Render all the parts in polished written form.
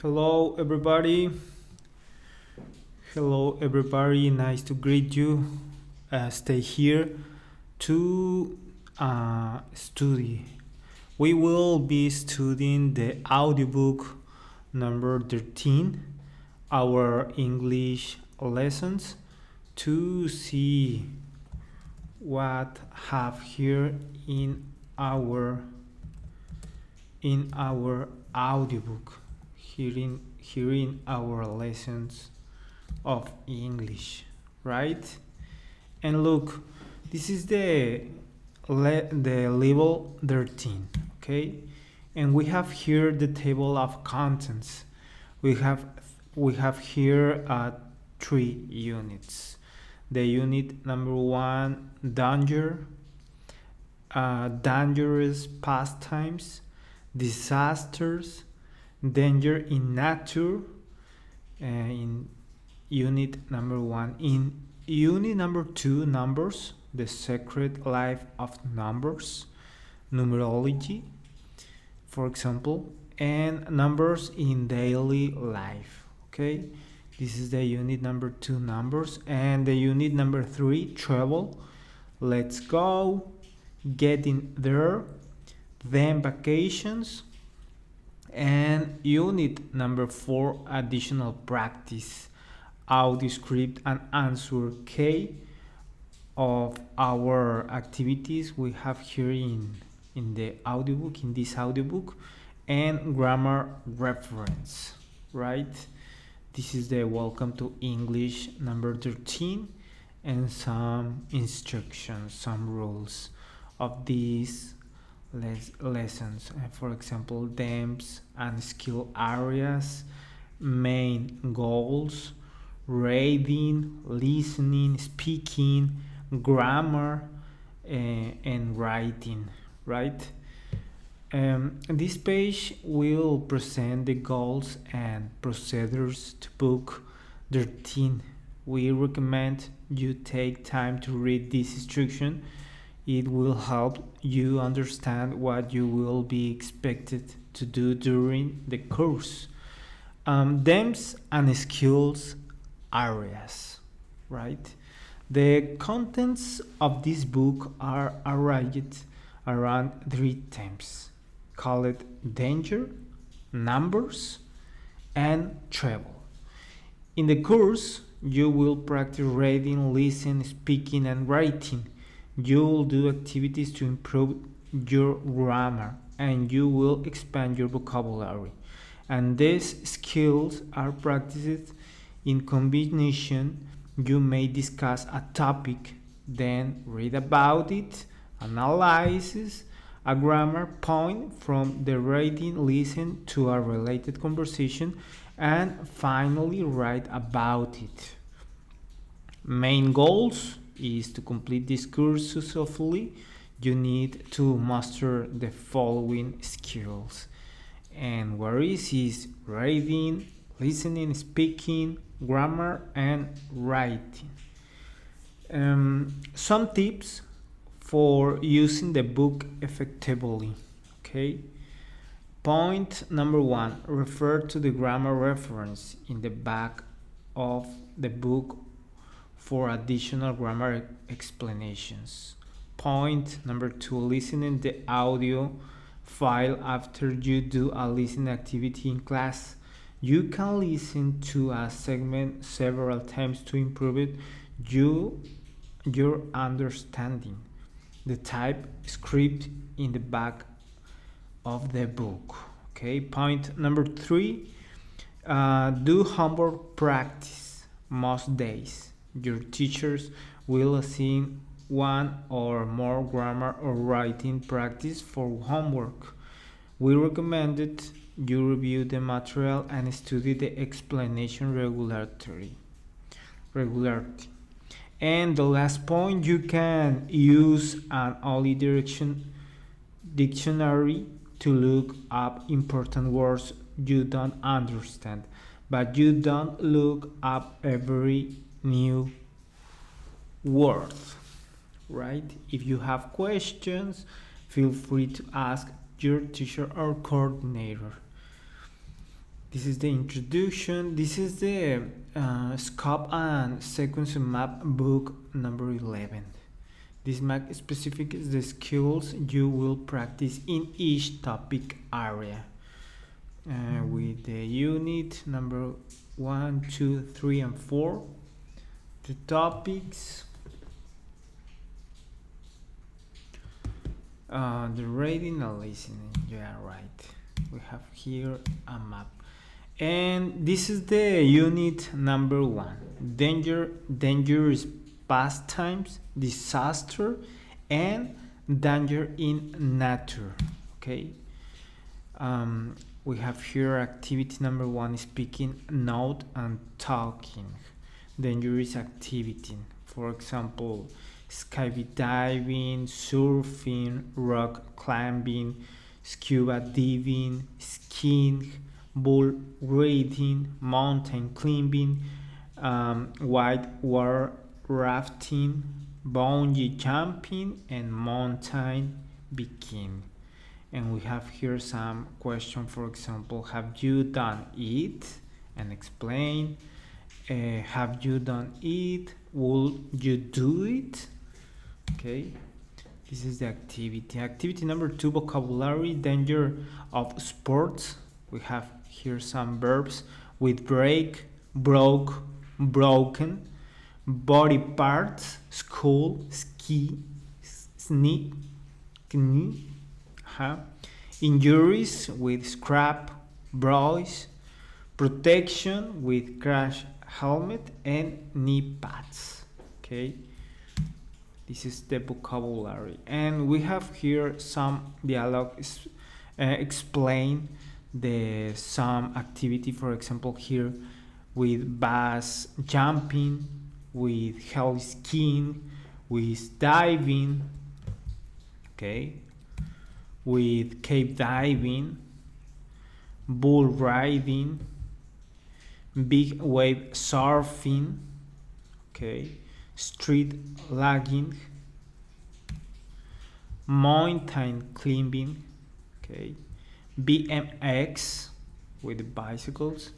Hello, everybody. Hello, everybody. Nice to greet you. Stay here to study. We will be studying the audiobook number 13, our English lessons, to see what have here our in our audiobook here in our lessons of English, right? And look, this is the level 13, okay? And we have here the table of contents. We have here 3 units. The unit number 1, danger, dangerous pastimes, disasters, danger in nature, in unit number 1. In unit number 2, numbers, the secret life of numbers, numerology, for example, and numbers in daily life. Okay, this is the unit number 2, numbers. And the unit number 3, travel, let's go, getting there, then vacations. And unit number 4, additional practice, audio script and answer K of our activities we have here in the audiobook, in this audiobook, and grammar reference, right? This is the welcome to English number 13 and some instructions, some rules of these lessons. For example, themes and skill areas, main goals, reading, listening, speaking, grammar, and writing, right? This page will present the goals and procedures to book 13. We recommend you take time to read this instruction. It will help you understand what you will be expected to do during the course. Themes and skills areas, right? The contents of this book are arranged around 3 themes called danger, numbers, and travel. In the course, you will practice reading, listening, speaking, and writing. You will do activities to improve your grammar, and you will expand your vocabulary. And these skills are practiced in combination. You may discuss a topic, then read about it, analyze a grammar point from the reading, listen to a related conversation, and finally write about it. Main goals is to complete this course successfully. You need to master the following skills. And what is reading, listening, speaking, grammar, and writing. Some tips for using the book effectively. Okay. Point number 1, refer to the grammar reference in the back of the book for additional grammar explanations. Point number 2, listening the audio file after you do a listening activity in class. You can listen to a segment several times to improve your understanding. The type script in the back of the book. Okay. Point number 3, do homework practice most days. Your teachers will assign 1 or more grammar or writing practice for homework. We recommended you review the material and study the explanation regularly. And the last point, you can use an early dictionary to look up important words you don't understand, but you don't look up every new word, right? If you have questions, feel free to ask your teacher or coordinator. This is the introduction. This is the scope and sequence map book number 11. This map specific is the skills you will practice in each topic area. With the unit number 1, 2, 3, and 4. The topics. The reading and listening. Yeah, right. We have here a map. And this is the unit number 1. Dangerous pastimes, disaster, and danger in nature. Okay. We have here activity number 1, speaking, note, and talking. Dangerous activity, for example, skydiving, surfing, rock climbing, scuba diving, skiing, bull riding, mountain climbing, white water rafting, bungee jumping, and mountain biking. And we have here some question, for example, have you done it? And explain. Have you done it? Will you do it? Okay, this is the activity. Activity number 2, vocabulary, danger of sports. We have here some verbs with break, broke, broken, body parts, school, ski, sneak, knee, injuries with scrap, bruise, protection with crash helmet, and knee pads. Okay, this is the vocabulary, and we have here some dialogue explain the some activity, for example here with base jumping, with heli skiing, with diving, okay, with cave diving, bull riding, big wave surfing, okay, street lagging, mountain climbing, okay, BMX with bicycles,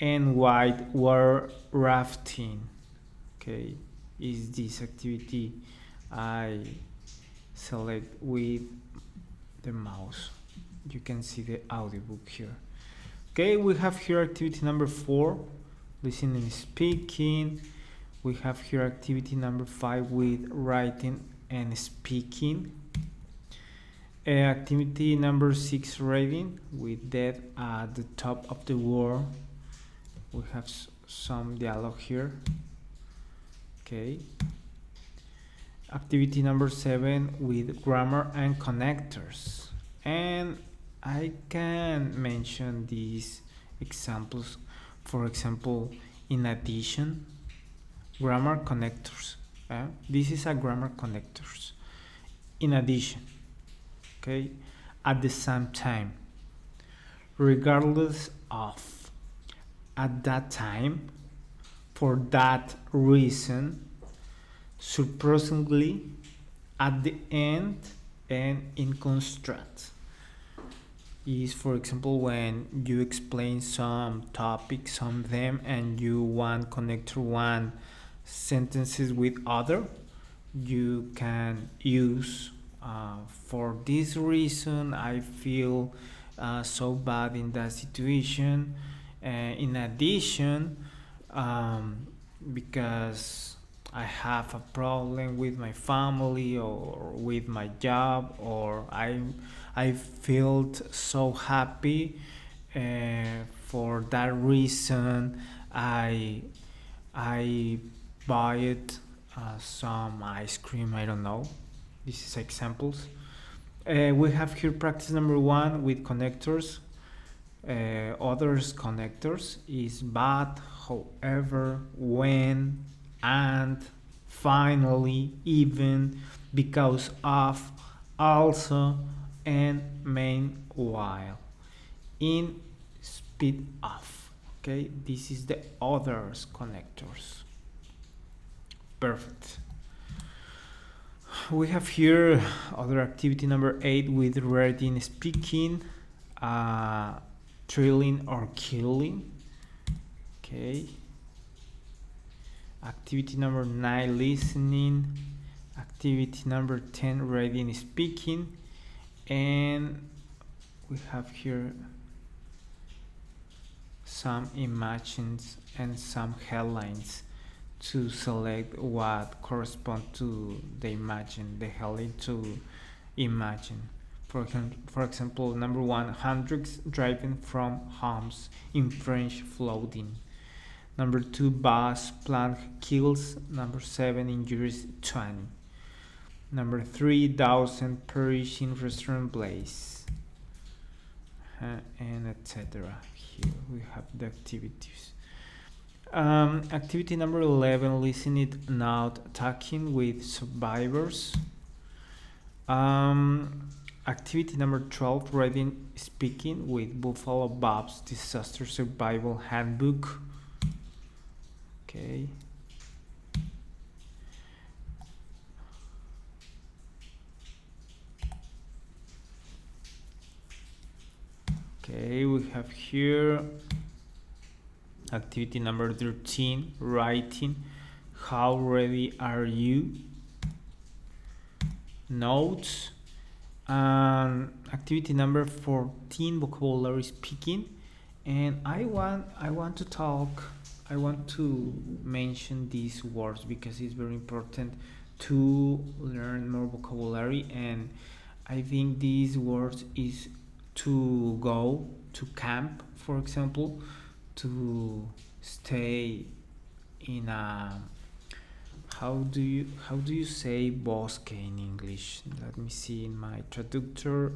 and white water rafting. Okay, is this activity I select with the mouse. You can see the audiobook here. Okay, we have here activity number 4, listening and speaking. We have here activity number 5 with writing and speaking. Activity number 6, reading with that at the top of the word. We have some dialogue here. Okay. Activity number 7 with grammar and connectors. And I can mention these examples. For example, in addition, grammar connectors. This is a grammar connectors. In addition, okay, at the same time, regardless of, at that time, for that reason, surprisingly, at the end, and in construct. Is, for example, when you explain some topic, some of them, and you want connect one sentences with other, you can use for this reason I feel so bad in that situation. In addition, because I have a problem with my family or with my job, or I felt so happy. For that reason, I buy some ice cream. I don't know. This is examples. We have here practice number 1 with connectors. Others connectors is but, however, when, and, finally, even, because of, also, and meanwhile, in, speed of. Okay, this is the others connectors. Perfect. We have here other activity number 8 with reading speaking. thrilling or killing. Okay. Activity number 9, listening. Activity number 10, reading, speaking. And we have here some images and some headlines to select what corresponds to the headline to imagine. For example, number 1, hundreds driving from homes in French flooding. Number 2, bus plant kills. Number 7, injuries 20. Number 3, 1,000 perish in restaurant blaze. And etc. Here we have the activities. Activity number 11, listening, not talking with survivors. Activity number 12, reading, speaking with Buffalo Bob's Disaster Survival Handbook. Okay. Okay, we have here activity number 13, writing. How ready are you? Notes. Activity number 14, vocabulary, speaking. And I want to mention these words because it's very important to learn more vocabulary, and I think these words is to go to camp, for example, to stay in a, how do you say bosque in English? Let me see in my traductor.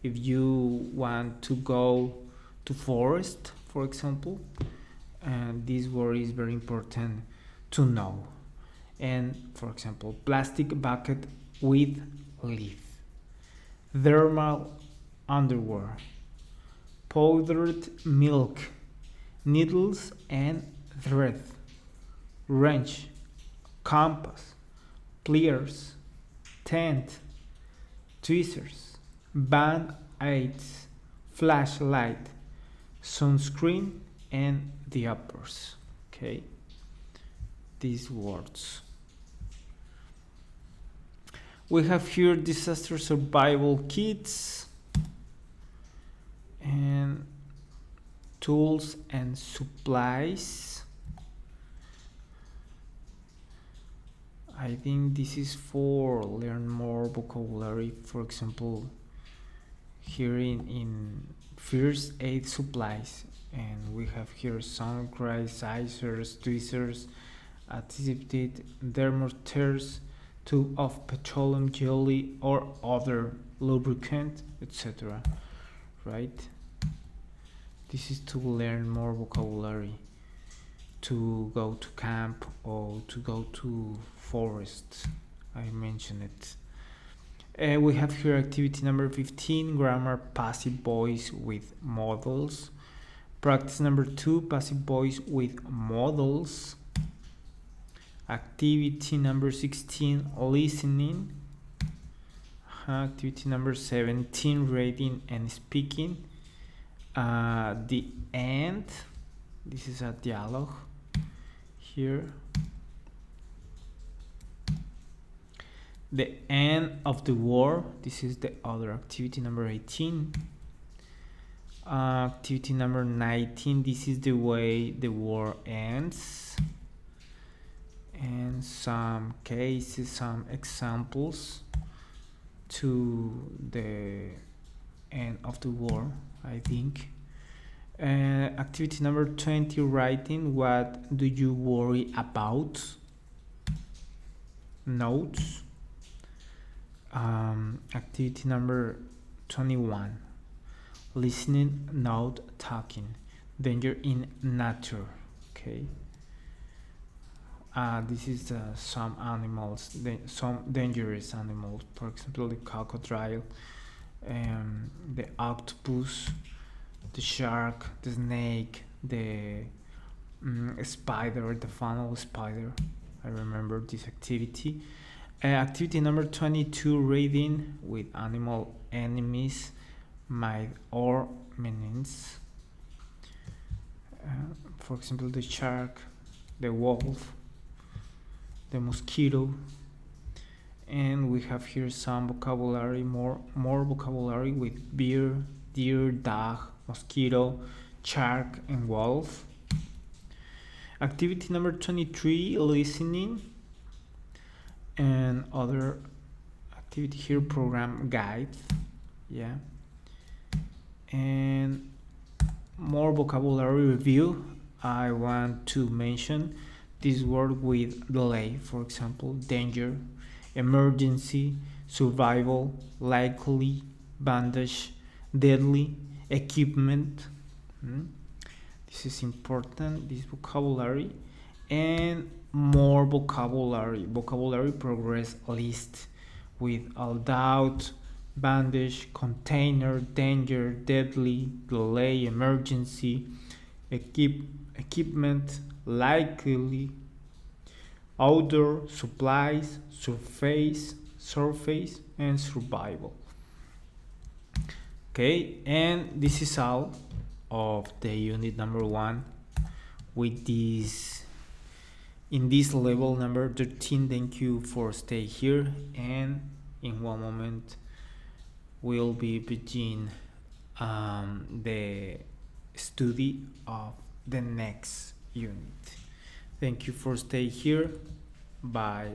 If you want to go to forest, for example, and this word is very important to know. And for example, plastic bucket with leaf, thermal underwear, powdered milk, needles and thread, wrench, compass, pliers, tent, tweezers, band-aids, flashlight, sunscreen and diapers. Okay, these words. We have here disaster survival kits and tools and supplies. I think this is for learn more vocabulary. For example, here in first aid supplies, and we have here some scissors, tweezers, antiseptic, thermometers, tube of petroleum jelly or other lubricant, etc. Right? This is to learn more vocabulary, to go to camp or to go to forest. I mentioned it. We have here activity number 15, grammar, passive voice with models. Practice number 2, passive voice with models. Activity number 16, listening. Activity number 17, reading and speaking. The end, this is a dialogue here. The end of the war, this is the other activity number 18. Activity number 19, this is the way the war ends. And some cases, some examples to the end of the war, I think. Activity number 20, writing. What do you worry about? Notes. Activity number 21, listening, not talking. Danger in nature. Okay. This is some animals, some dangerous animals. For example, the crocodile, the octopus, the shark, the snake, the spider, the funnel spider. I remember this activity. Activity number 22, reading with animal enemies. might or meanings. For example, the shark, the wolf, the mosquito. And we have here some vocabulary, more vocabulary with bear, deer, dog, mosquito, shark, and wolf. Activity number 23, listening. And other activity here, program guide. Yeah. And more vocabulary review. I want to mention this word with delay. For example, danger, emergency, survival, likely, bandage, deadly, equipment. This is important, this vocabulary. And more vocabulary progress list with all doubt, bandage, container, danger, deadly, delay, emergency, equipment, likely, outdoor, supplies, surface, and survival. Okay, and this is all of the unit number 1 with this in this level number 13. Thank you for staying here, and in one moment we'll be begin the study of the next unit. Thank you for staying here. Bye.